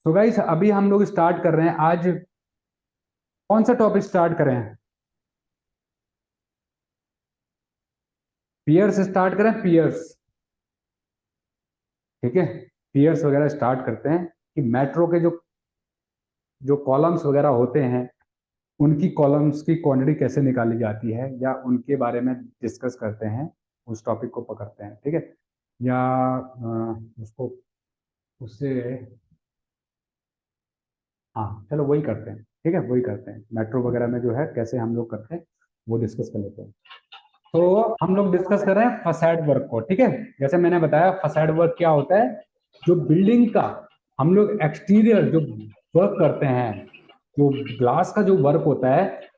So guys अभी हम लोग स्टार्ट कर रहे हैं आज। कौन सा टॉपिक स्टार्ट करें? पियर्स स्टार्ट करें, पियर्स। ठीक है, पियर्स वगैरह स्टार्ट करते हैं कि मेट्रो के जो जो कॉलम्स वगैरह होते हैं उनकी कॉलम्स की क्वांटिटी कैसे निकाली जाती है या उनके बारे में डिस्कस करते हैं। उस टॉपिक को पकड़ते हैं, ठीक है। या उसको उससे हाँ चलो वही करते हैं, ठीक है, वही करते हैं। मेट्रो वगैरह में जो है कैसे हम लोग करते हैं वो डिस्कस कर लेते हैं। तो हम लोग डिस्कस कर रहे हैं फसाड वर्क को, ठीक है। जैसे मैंने बताया फसाड वर्क क्या होता है, जो बिल्डिंग का हम लोग एक्सटीरियर जो वर्क करते हैं, जो ग्लास का जो वर्क होता है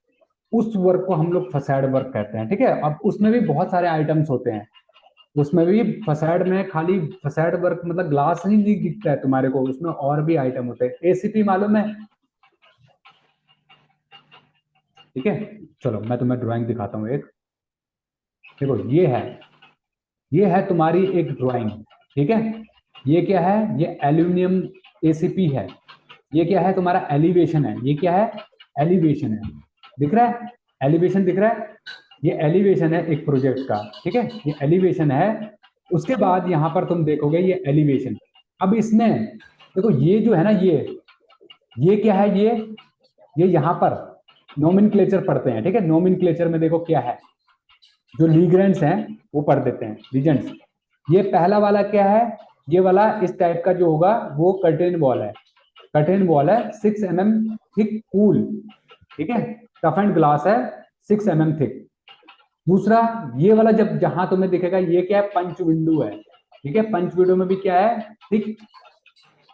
उस वर्क को हम लोग फसाड वर्क कहते हैं, ठीक है। अब उसमें भी बहुत सारे आइटम्स होते हैं। उसमें भी फसाड में खाली फसाड वर्क मतलब ग्लास ही नहीं दिखता है तुम्हारे को, उसमें और भी आइटम होते हैं। एसीपी मालूम है? ठीक है, चलो मैं तुम्हें ड्राइंग दिखाता हूँ एक। देखो ये है तुम्हारी एक ड्राइंग, ठीक है। ये क्या है? ये एल्यूमिनियम एसीपी है। ये क्या है? तुम्हारा एलिवेशन है। ये क्या है? एलिवेशन है। दिख रहा है? एलिवेशन दिख रहा है? ये एलिवेशन है एक प्रोजेक्ट का, ठीक है। ये एलिवेशन है। उसके बाद यहां पर तुम देखोगे ये एलिवेशन। अब इसमें देखो ये जो है ना, ये क्या है? ये यहां पर नोमेनक्लेचर पढ़ते हैं, ठीक है। नोमेनक्लेचर में देखो क्या है, जो लीग्रेंड्स हैं वो पढ़ देते हैं, लीजेंड्स। ये पहला वाला क्या है? ये वाला इस टाइप का जो होगा वो कर्टेन वॉल है। कर्टेन वॉल है 6 mm थिक कूल, ठीक है। टफ एंड ग्लास है 6 mm थिक। दूसरा ये वाला जब जहां तुम्हें दिखेगा ये क्या है? पंच विंडो है, ठीक है। पंच विंडो में भी क्या है? Thick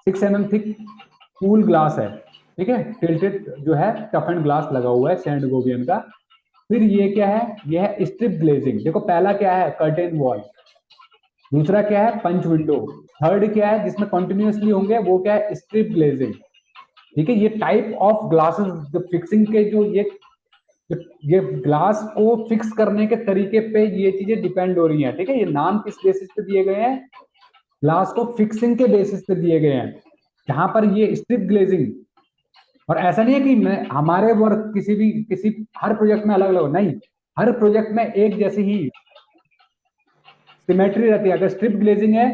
6 mm thick cool glass है, ठीक है। टिल्टेड जो है टफ एंड ग्लास लगा हुआ है सैंड गोबियन का। फिर ये क्या है? ये है स्ट्रिप ग्लेजिंग। देखो पहला क्या है? Curtain wall. दूसरा क्या है? पंच विंडो। थर्ड क्या है जिसमें कंटिन्यूअसली होंगे? वो क्या है? स्ट्रिप ग्लेजिंग, ठीक है। ये टाइप ऑफ ग्लासेस जो फिक्सिंग के ये ग्लास को फिक्स करने के तरीके पे ये चीजें डिपेंड हो रही हैं, ठीक है। ये नाम किस बेसिस पे दिए गए हैं? ग्लास को फिक्सिंग के बेसिस पे दिए गए हैं। जहां पर ये स्ट्रिप ग्लेजिंग, और ऐसा नहीं है कि मैं हमारे वर्क किसी हर प्रोजेक्ट में अलग अलग, नहीं। हर प्रोजेक्ट में एक जैसी ही सिमेट्री रहती है। अगर स्ट्रिप ग्लेजिंग है,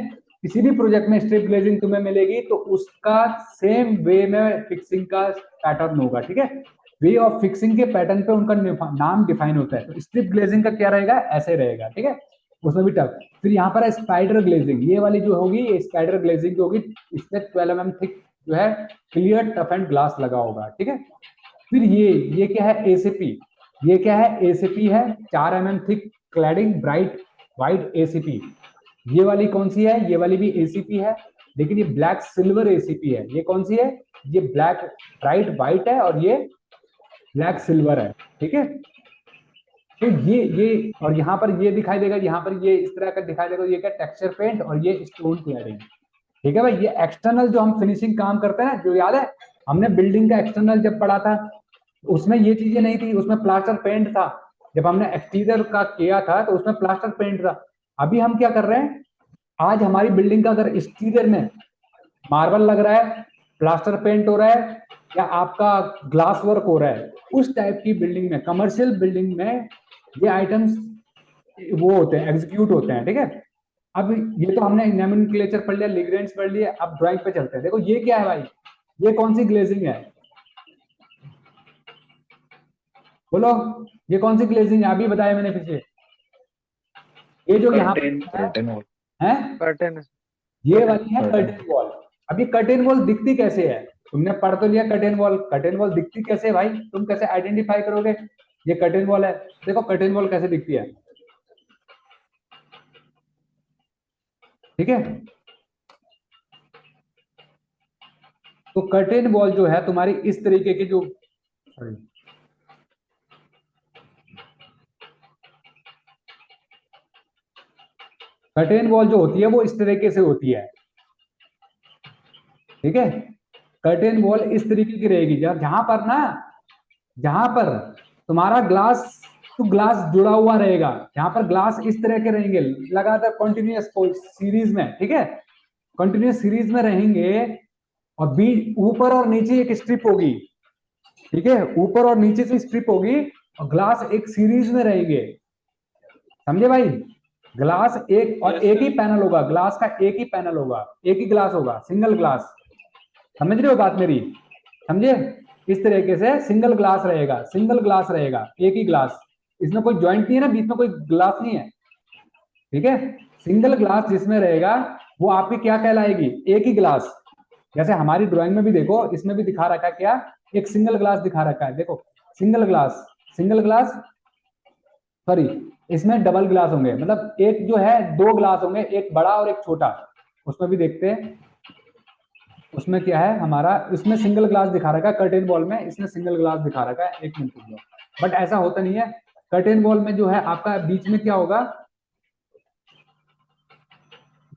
किसी भी प्रोजेक्ट में स्ट्रिप ग्लेजिंग तुम्हें मिलेगी तो उसका सेम वे में फिक्सिंग का पैटर्न होगा, ठीक है। वे ऑफ फिक्सिंग के पैटर्न पे उनका नाम डिफाइन होता है। तो स्ट्रिप ग्लेजिंग का क्या रहेगा? ऐसे रहेगा, ठीक है। उसमें भी टफ। फिर यहाँ पर है स्पाइडर ग्लेजिंग। ये वाली जो होगी ये स्पाइडर ग्लेजिंग होगी। इसमें 12 mm थिक जो है क्लियर टफ एंड ग्लास लगा होगा, ठीक है। फिर ये क्या है? एसीपी। ये क्या है? एसीपी है 4 mm thick cladding bright white ACP. ये वाली कौन सी है? ये वाली भी एसीपी है, लेकिन ये ब्लैक सिल्वर एसीपी है। ये कौन सी है? ये ब्लैक ब्राइट व्हाइट है और ये ब्लैक सिल्वर है, ठीक है। तो ये और यहाँ पर ये दिखाई देगा, यहाँ पर ये इस तरह का दिखाई देगा। ये क्या? टेक्सचर पेंट और ये स्टोन क्लैडिंग, ठीक है भाई। ये एक्सटर्नल जो हम फिनिशिंग काम करते हैं ना, जो याद है हमने बिल्डिंग का एक्सटर्नल जब पढ़ा था, उसमें ये चीजें नहीं थी, उसमें प्लास्टर पेंट था। जब हमने एक्सटीरियर का किया था तो उसमें प्लास्टर पेंट था। अभी हम क्या कर रहे हैं? आज हमारी बिल्डिंग का अगर एक्सटीरियर में मार्बल लग रहा है, प्लास्टर पेंट हो रहा है, या आपका ग्लास वर्क हो रहा है, उस टाइप की बिल्डिंग में, कमर्शियल बिल्डिंग में ये आइटम्स वो होते हैं, एग्जीक्यूट होते हैं, ठीक है। अब ये तो हमने नोमेनक्लेचर पढ़ लिया, लिग्रेंड्स पढ़ लिए। अब ड्राइंग पे चलते हैं। देखो ये क्या है भाई? ये कौन सी ग्लेजिंग है? बोलो, ये कौन सी ग्लेजिंग है? अभी बताया मैंने पीछे। ये जो यहाँ कर्टेन पर कर्टेन वॉल। है, कर्टेन ये कर्टेन वाली है कर्टेन। Curtain wall. अब ये कर्टेन वॉल दिखती कैसे है? तुमने पढ़ तो लिया कर्टेन वॉल। कर्टेन वॉल दिखती कैसे है भाई? तुम कैसे आइडेंटिफाई करोगे ये कर्टेन वॉल है? देखो कर्टेन वॉल कैसे दिखती है, ठीक है। तो कर्टेन वॉल जो है तुम्हारी इस तरीके की जो, सॉरी, कर्टेन वॉल जो होती है वो इस तरीके से होती है, ठीक है। कर्टेन वॉल इस तरीके की रहेगी। जब जहां पर ना, जहां पर तुम्हारा ग्लास टू ग्लास जुड़ा हुआ रहेगा, जहां पर ग्लास इस तरह के रहेंगे लगातार कंटिन्यूअस सीरीज में, ठीक है। कंटिन्यूअस सीरीज में रहेंगे और बीच ऊपर और नीचे एक स्ट्रिप होगी, ठीक है, ऊपर और नीचे से स्ट्रिप होगी, और ग्लास एक सीरीज में रहेंगे, समझे भाई? ग्लास एक और एक ही पैनल होगा, ग्लास का एक ही पैनल होगा, एक ही ग्लास होगा, सिंगल ग्लास। समझ रहे हो बात मेरी? समझे? इस तरीके से सिंगल ग्लास रहेगा, सिंगल ग्लास रहेगा, एक ही ग्लास, इसमें कोई ज्वाइंट नहीं है ना, बीच में कोई ग्लास नहीं है, ठीक है। सिंगल ग्लास जिसमें रहेगा वो आपकी क्या कहलाएगी? एक ही ग्लास। जैसे हमारी ड्राइंग में भी देखो, इसमें भी दिखा रखा है क्या, एक सिंगल ग्लास दिखा रखा है, देखो single glass, single glass, sorry, इसमें डबल ग्लास होंगे, मतलब एक जो है दो ग्लास होंगे, एक बड़ा और एक छोटा। उसमें भी देखते हैं उसमें क्या है हमारा, इसमें सिंगल ग्लास दिखा रखा है कर्टेन वॉल में, इसमें सिंगल ग्लास दिखा रखा है, एक मिनट, बट ऐसा होता नहीं है। कर्टेन वॉल में जो है आपका बीच में क्या होगा,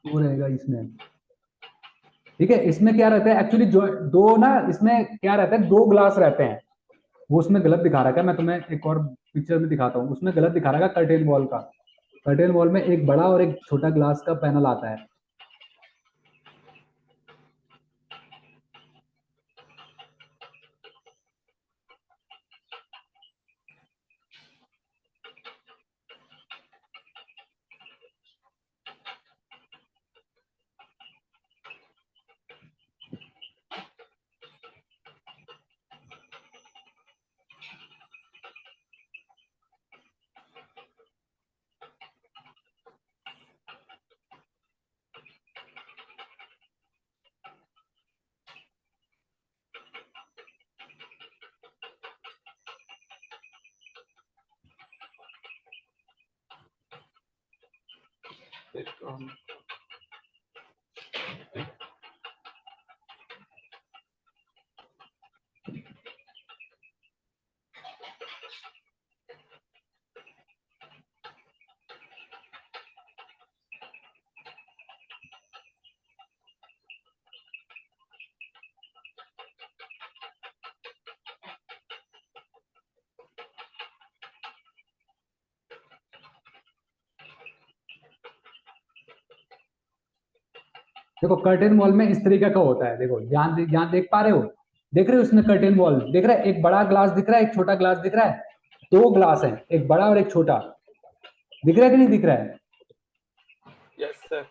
वो रहेगा इसमें, ठीक है। इसमें क्या रहता है एक्चुअली, जो दो ना, इसमें क्या रहता है, दो ग्लास रहते हैं, वो उसमें गलत दिखा रखा है, मैं तुम्हें एक और पिक्चर में दिखाता हूँ, उसमें गलत दिखा रखा है कर्टेन वॉल का। कर्टेन वॉल में एक बड़ा और एक छोटा ग्लास का पैनल आता है। देखो कर्टेन वॉल में इस तरीके का होता है, देखो यहाँ देख पा रहे हो, देख रहे हो इसमें कर्टेन वॉल देख रहा है, एक बड़ा ग्लास दिख रहा है, एक छोटा ग्लास दिख रहा है, दो ग्लास है, एक बड़ा और एक छोटा, दिख रहा है कि नहीं दिख रहा है? Yes sir.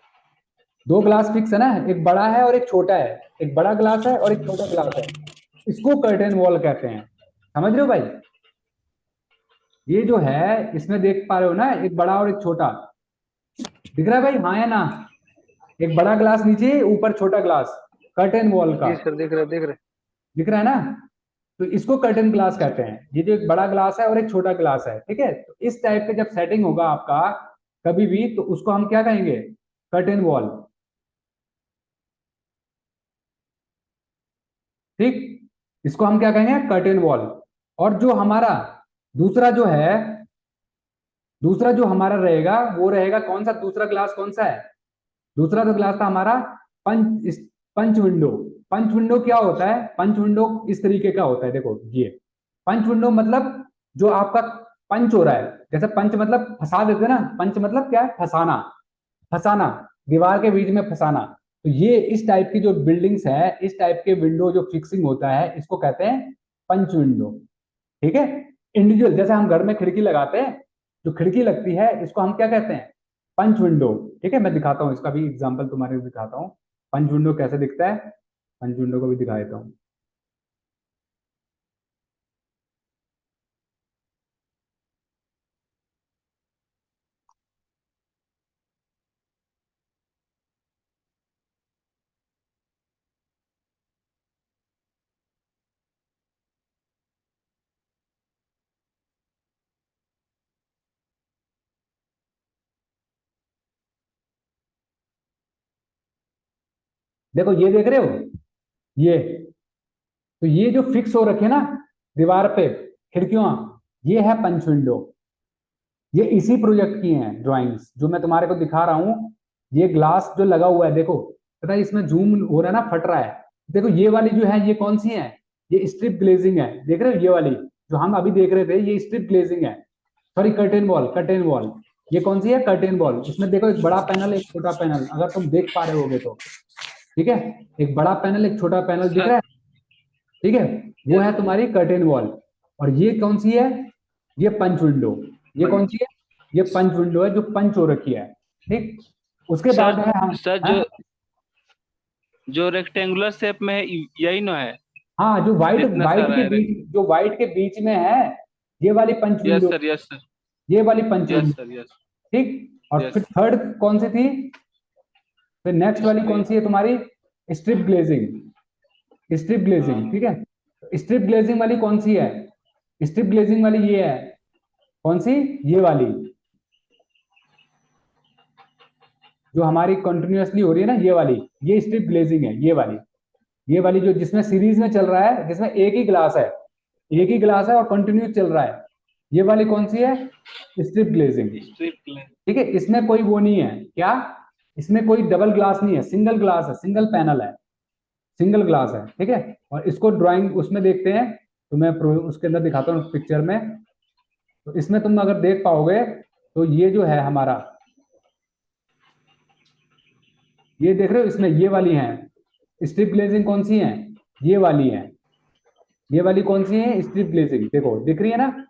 दो ग्लास फिक्स है ना, एक बड़ा है और एक छोटा है, एक बड़ा ग्लास है और एक छोटा ग्लास है, इसको कर्टेन वॉल कहते हैं। समझ रहे हो भाई? ये जो है इसमें देख पा रहे हो ना, एक बड़ा और एक छोटा, दिख रहा है भाई, हाँ या ना? एक बड़ा ग्लास नीचे, ऊपर छोटा ग्लास, कर्टेन वॉल का, जी सर, दिख रहा है, दिख रहा है। दिख रहा है ना? तो इसको कर्टेन ग्लास कहते हैं। ये जो एक बड़ा ग्लास है और एक छोटा ग्लास है, ठीक है, तो इस टाइप के जब सेटिंग होगा आपका कभी भी, तो उसको हम क्या कहेंगे? कर्टेन वॉल, ठीक, इसको हम क्या कहेंगे? Curtain wall. और जो हमारा दूसरा जो है, दूसरा जो हमारा रहेगा वो रहेगा कौन सा? दूसरा ग्लास कौन सा है? दूसरा तो ग्लास था हमारा पंच पंच विंडो। पंच विंडो क्या होता है? पंच विंडो इस तरीके का होता है, देखो ये पंच विंडो मतलब जो आपका पंच हो रहा है, जैसे पंच मतलब फंसा देते हैं ना, पंच मतलब क्या है? फंसाना, फंसाना, दीवार के बीच में फंसाना। तो ये इस टाइप की जो बिल्डिंग्स है, इस टाइप के विंडो जो फिक्सिंग होता है, इसको कहते हैं पंच विंडो, ठीक है। इंडिविजुअल जैसे हम घर में खिड़की लगाते हैं, जो खिड़की लगती है इसको हम क्या कहते हैं? पंच विंडो, ठीक है। मैं दिखाता हूँ इसका भी एग्जांपल तुम्हारे दिखाता हूँ, पंच विंडो कैसे दिखता है, पंच विंडो को भी दिखा देता हूँ। देखो ये देख रहे हो, ये, तो ये जो फिक्स हो रखे ना दीवार पे खिड़कियां, ये है पंच विंडो। ये इसी प्रोजेक्ट की हैं ड्राइंग्स जो मैं तुम्हारे को दिखा रहा हूँ। ये ग्लास जो लगा हुआ है देखो, पता है इसमें जूम हो रहा है ना, फट रहा है। देखो ये वाली जो है ये कौन सी है? ये स्ट्रिप ग्लेजिंग है, देख रहे हो? ये वाली जो हम अभी देख रहे थे ये स्ट्रिप ग्लेजिंग है, sorry curtain wall, curtain wall. ये कौन सी है? Curtain wall. इसमें देखो एक बड़ा पैनल एक छोटा पैनल, अगर तुम देख पा रहे होगे तो, ठीक है, एक बड़ा पैनल एक छोटा पैनल दिख रहा है, ठीक है, वो है तुम्हारी कर्टेन वॉल। और ये कौन सी है, ये पंच विंडो। ये कौन सी है, ये पंच विंडो है जो पंच हो रखी है, ठीक। उसके बाद है हम, सर हाँ जो रेक्टेंगुलर शेप में है यही ना है, हाँ, जो व्हाइट जितना व्हाइट सारा के है। बीच, जो व्हाइट के बीच में है, ये वाली पंच यस विंडो, सर, यस सर, ये वाली पंच यस विंडो, सर, यस ठीक। और फिर यस। थर्ड कौन सी थी, फिर नेक्स्ट वाली कौन सी है तुम्हारी, स्ट्रिप ग्लेजिंग। स्ट्रिप ग्लेजिंग, ठीक है। स्ट्रिप ग्लेजिंग वाली कौन सी है, स्ट्रिप ग्लेजिंग वाली ये है, कौन सी, ये वाली जो हमारी कंटिन्यूअसली हो रही है ना, ये वाली, ये स्ट्रिप ग्लेजिंग है, ये वाली जो जिसमें सीरीज में चल रहा है, जिसमें एक ही ग्लास है, एक ही ग्लास है और कंटिन्यूस चल रहा है, ये वाली कौन सी है, स्ट्रिप ग्लेजिंग, ठीक है। इसमें कोई वो नहीं है क्या, इसमें कोई डबल ग्लास नहीं है, सिंगल ग्लास है, सिंगल पैनल है, सिंगल ग्लास है, ठीक है। और इसको ड्राइंग उसमें देखते हैं, तो मैं उसके अंदर दिखाता हूँ पिक्चर में। तो इसमें तुम अगर देख पाओगे तो ये जो है हमारा, ये देख रहे हो, इसमें ये वाली है स्ट्रिप ग्लेजिंग, कौन सी है, ये वाली है, ये वाली कौन सी है, स्ट्रिप ग्लेजिंग, देखो दिख रही है ना,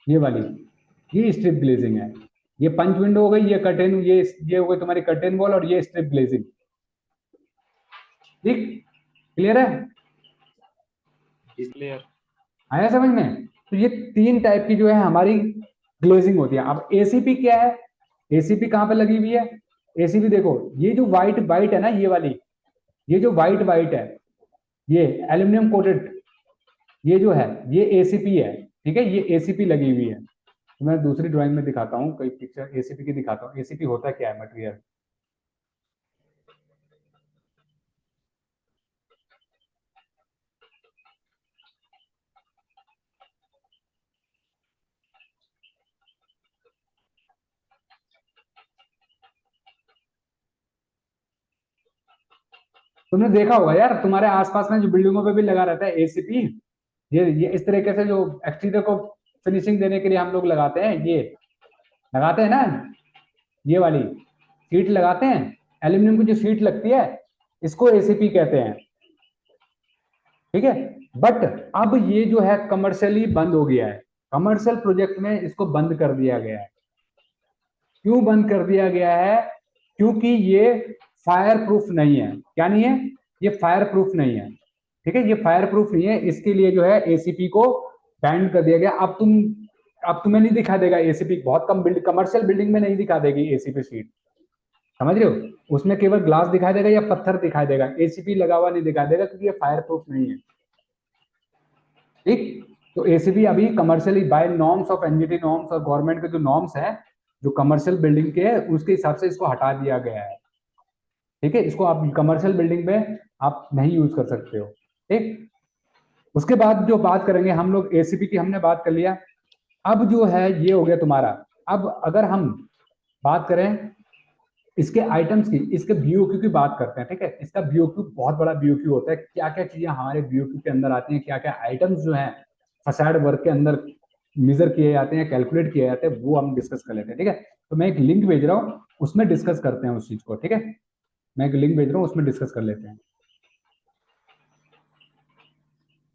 ये वाली, ये स्ट्रिप ग्लेजिंग है। ये पंच विंडो हो गई, ये कर्टेन, ये हो गई तुम्हारी कर्टेन वॉल, और ये स्ट्रिप ग्लेजिंग, ठीक, क्लियर है, क्लियर। आया समझ में। तो ये तीन टाइप की जो है हमारी ग्लेजिंग होती है। अब एसीपी क्या है, एसीपी कहाँ पे लगी हुई है, एसीपी देखो, ये जो व्हाइट व्हाइट है ना, ये वाली, ये जो व्हाइट व्हाइट है, ये एल्यूमिनियम कोटेड, ये जो है ये एसीपी है, ठीक है, ये एसीपी लगी हुई है। तो मैं दूसरी ड्राइंग में दिखाता हूँ, कोई पिक्चर एसीपी की दिखाता हूँ। एसीपी होता क्या है मटेरियल, तुमने देखा होगा यार, तुम्हारे आसपास में जो बिल्डिंगों पे भी लगा रहता है एसीपी, ये इस तरीके से जो एक्सटीरियर को फिनिशिंग देने के लिए हम लोग लगाते हैं, ये लगाते हैं ना, ये वाली शीट लगाते हैं, एल्यूमिनियम की जो शीट लगती है, इसको एसीपी कहते हैं, ठीक है। बट अब ये जो है कमर्शियली बंद हो गया है, कमर्शियल प्रोजेक्ट में इसको बंद कर दिया गया है। क्यों बंद कर दिया गया है, क्योंकि ये फायर प्रूफ नहीं है। क्या नहीं है, ये फायर प्रूफ नहीं है, ठीक है, ये फायर प्रूफ नहीं है, इसके लिए जो है एसीपी को बैंड कर दिया गया। अब तुम्हें नहीं दिखा देगा एसीपी, बहुत कम कमर्शियल बिल्डिंग में नहीं दिखा देगी एसीपी शीट, समझ रहे हो, उसमें केवल ग्लास दिखाई देगा या पत्थर दिखाई देगा, एसीपी लगा हुआ नहीं दिखाई देगा, क्योंकि ये फायर प्रूफ नहीं है, ठीक। तो एसीपी अभी commercially by norms of NGT norms और गवर्नमेंट के जो नॉर्म्स है, जो कमर्शियल बिल्डिंग के है, उसके हिसाब से इसको हटा दिया गया है, ठीक है। इसको आप कमर्शियल बिल्डिंग में आप नहीं यूज कर सकते हो, ठीक। उसके बाद जो बात करेंगे हम लोग, एसीपी की हमने बात कर लिया। अब जो है ये हो गया तुम्हारा। अब अगर हम बात करें इसके आइटम्स की, इसके बीओक्यू की बात करते हैं, ठीक है। इसका बीओक्यू बहुत बड़ा बीओक्यू होता है, क्या क्या चीजें हमारे बीओक्यू के अंदर आती हैं, क्या क्या आइटम्स जो है फसाड वर्क के अंदर मेजर किए जाते हैं, कैलकुलेट किए जाते हैं, वो हम डिस्कस कर लेते हैं, ठीक है। तो मैं एक लिंक भेज रहा हूँ, उसमें डिस्कस करते हैं उस चीज को, ठीक है। मैं एक लिंक भेज रहा हूँ, उसमें डिस्कस कर लेते हैं।